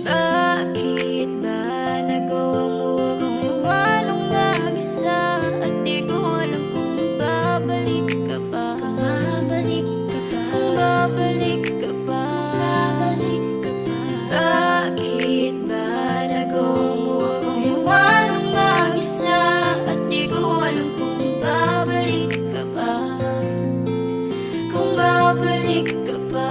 Bakit ba nagawa mo akong iwanang mag-isa? At di ko alam kung babalik ka ba. Kung babalik ka ba, kung babalik ka ba, babalik ka ba. Bakit ba nagawa mo akong iwanang mag-isa? At di ko alam kung babalik ka ba, kung babalik ka ba.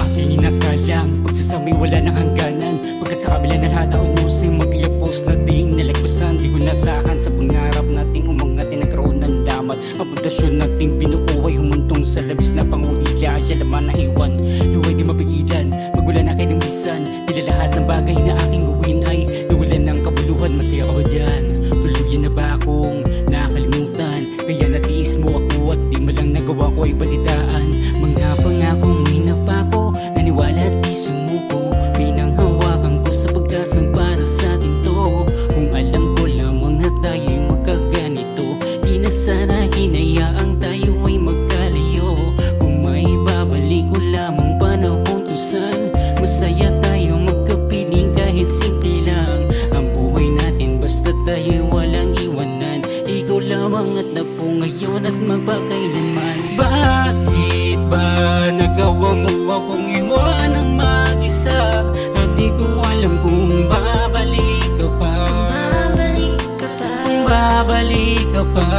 Aking inakalang pagsasami wala ng hangganan, pagkat sa kabila ng lahat na unusin, mag-iapos na ding nalagpasan. Di ko nasahan sa pangarap nating umangat, nagkaroon ng damat. Ang pundasyon nating binuo ay humuntong sa labis na pangulila. Siya laman na iwan, luway di mapigilan, magwala na kinamisan. Tila lahat ng bagay na aking gawin ay nawalan ng kabuluhan. Masaya ka ba dyan? Tuluyan na ba akong nakalimutan? Kaya natiis mo ako at di malang nagawa ko ay balitaan. Mga pangakong hinapako, naniwala at di sumuko. Pinanghawakan ko sa pagkasang para sa atin to. Kung alam ko lamang na tayo'y magkaganito, di na sana hinayaang tayo ay magkalayo. Kung may babalik ko lamang panahon kung saan masaya tayo magkapiling kahit simple lang ang buhay natin, basta tayo'y walang iwanan. Ikaw lamang at ako ngayon at magpakailanman. Bakit ba nagawa mo akong iwanang mag-isa? At di ko alam kung babalik ka pa, Babalik ka pa, kung babalik ka pa.